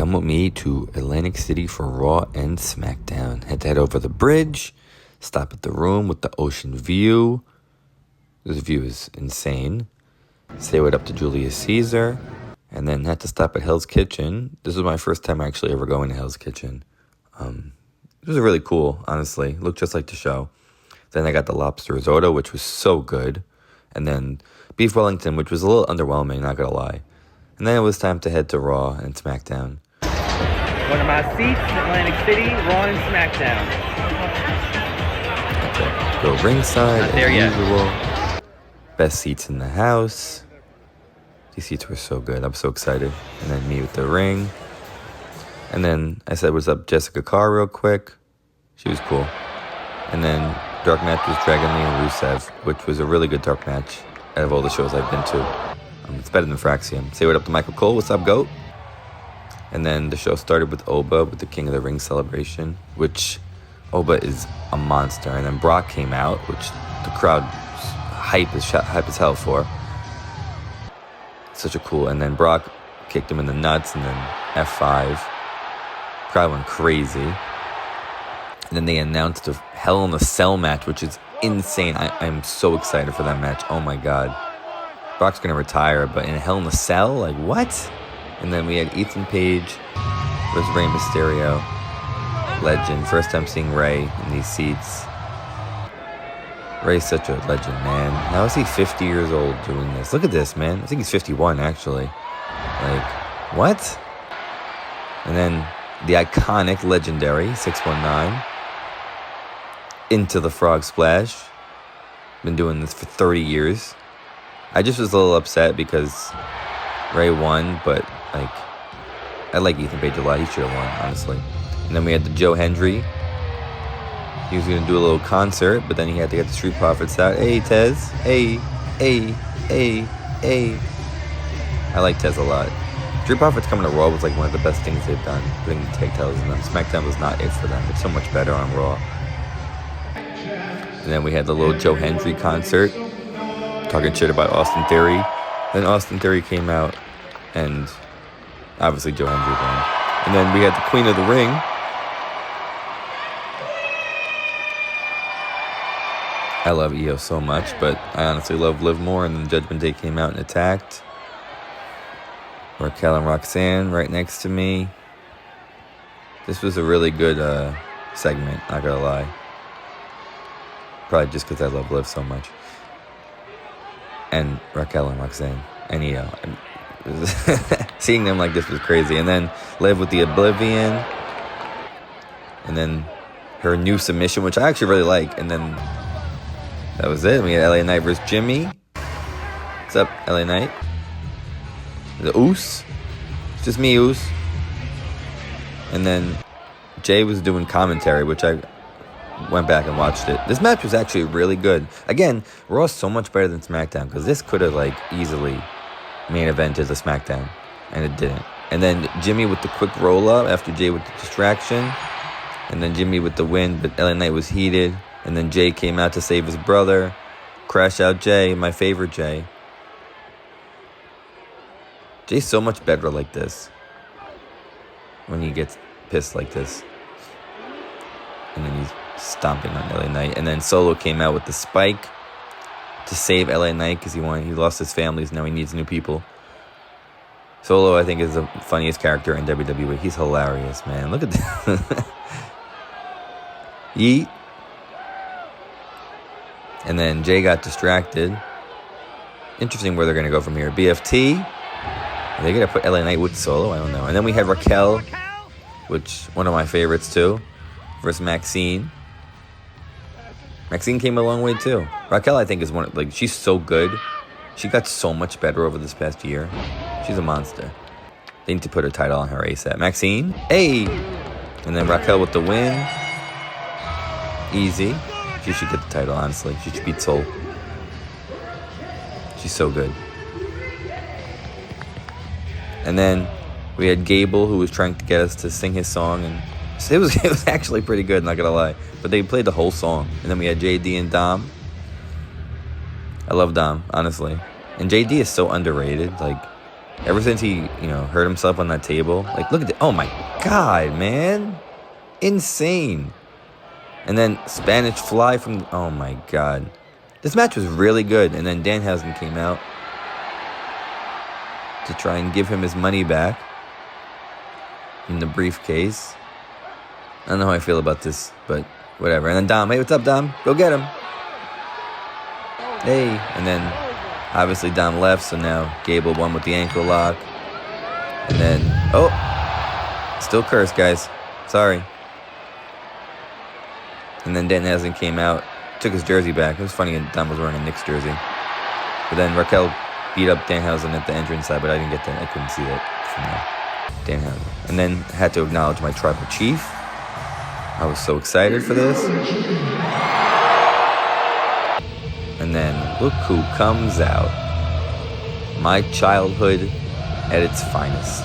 come with me to Atlantic City for Raw and SmackDown. Had to head over the bridge, stop at the room with the ocean view. This view is insane. Say what up to Julius Caesar, and then had to stop at Hell's Kitchen. This was my first time actually ever going to Hell's Kitchen. It was really cool, honestly. Looked just like the show. Then I got the lobster risotto, which was so good. And then beef Wellington, which was a little underwhelming, not gonna lie. And then it was time to head to Raw and SmackDown. One of my seats, Atlantic City, Raw and SmackDown. Okay. Go ringside Not there as yet. usual. Best seats in the house. These seats were so good. I'm so excited. And then me with the ring. And then I said, what's up, Jessica Carr, real quick. She was cool. And then dark match was Dragon Lee and Rusev, which was a really good dark match out of all the shows I've been to. It's better than Fraxium. Say what up to Michael Cole. What's up, GOAT? And then the show started with Oba with the King of the Ring celebration, which Oba is a monster. And then Brock came out, which the crowd hype as hell for. Such a cool. And then Brock kicked him in the nuts, and then F5. Crowd went crazy. And then they announced a Hell in a Cell match, which is insane. I'm so excited for that match. Oh my god. Brock's going to retire, but in a Hell in a Cell? Like, what? And then we had Ethan Page versus Rey Mysterio. Legend. First time seeing Rey in these seats. Rey's such a legend, man. How is he 50 years old doing this? Look at this, man. I think he's 51, actually. Like, what? And then the iconic, legendary 619. Into the Frog Splash. Been doing this for 30 years. I just was a little upset because Rey won, but like I like Ethan Page a lot. He should have won, honestly. And then we had the Joe Hendry. He was gonna do a little concert, but then he had to get the Street Profits out. Hey Tez, hey. I like Tez a lot. Street Profits coming to Raw was like one of the best things they've done. Putting the tag titles in them. SmackDown was not it for them. It's so much better on Raw. And then we had the little Joe Hendry concert. Talking shit about Austin Theory. Then Austin Theory came out, and obviously Joe Hendry won. And then we had the Queen of the Ring. I love Io so much, but I honestly love Liv more. And then Judgment Day came out and attacked. Raquel and Roxanne right next to me. This was a really good segment, not gonna lie. Probably just because I love Liv so much. And Raquel and Roxanne and Io. Seeing them like this was crazy. And then Liv with the Oblivion. And then her new submission, which I actually really like. And then that was it. We had LA Knight versus Jimmy. What's up, LA Knight? The Oos. It's just me, Oos. And then Jay was doing commentary, which I went back and watched it. This match was actually really good. Again, Raw is so much better than SmackDown because this could have like easily main evented the SmackDown, and it didn't. And then Jimmy with the quick roll up after Jay with the distraction, and then Jimmy with the win. But LA Knight was heated, and then Jay came out to save his brother. Crash out Jay, my favorite Jay. Jay's so much better like this when he gets pissed like this. And then he's stomping on LA Knight. And then Solo came out with the spike to save LA Knight because he lost his family, so now he needs new people. Solo, I think, is the funniest character in WWE. He's hilarious, man. Look at that. Yeet. And then Jay got distracted. Interesting where they're going to go from here. BFT. Are they going to put LA Knight with Solo? I don't know. And then we had Raquel, which one of my favorites too, versus Maxine. Maxine came a long way too. Raquel, I think, is she's so good. She got so much better over this past year. She's a monster. They need to put her title on her ASAP. Maxine, hey! And then Raquel with the win. Easy. She should get the title, honestly. She should beat Soul. She's so good. And then we had Gable, who was trying to get us to sing his song, and it was actually pretty good, not gonna lie. But they played the whole song. And then we had JD and Dom. I love Dom, honestly. And JD is so underrated. Like, Ever since he, hurt himself on that table. Like, look at it. Oh, my God, man. Insane. And then Spanish Fly from... Oh, my God. This match was really good. And then Danhausen came out to try and give him his money back in the briefcase. I don't know how I feel about this, but whatever. And then Dom. Hey, what's up, Dom? Go get him. Hey. And then... Obviously, Dom left, so now Gable won with the ankle lock. And then, still cursed, guys. Sorry. And then Danhausen came out, took his jersey back. It was funny, Dom was wearing a Knicks jersey. But then Raquel beat up Danhausen at the entrance side, but I didn't get that. I couldn't see that from Danhausen. And then had to acknowledge my tribal chief. I was so excited for this. And then look who comes out. My childhood at its finest.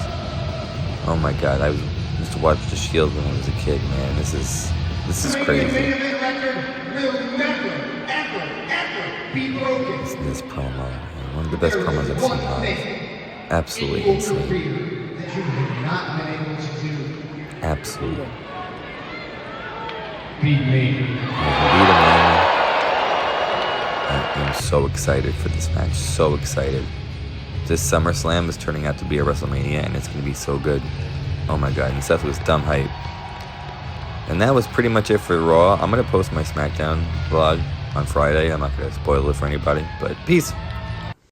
Oh my God, I used to watch The Shield when I was a kid, man. This is crazy. This promo, man. One of the best promos I've seen live. Absolutely insane. Absolutely. Beat him, man. I'm so excited for this match. So excited. This SummerSlam is turning out to be a WrestleMania, and it's going to be so good. Oh my God. And Seth was dumb hype. And that was pretty much it for Raw. I'm going to post my SmackDown vlog on Friday. I'm not going to spoil it for anybody, but peace.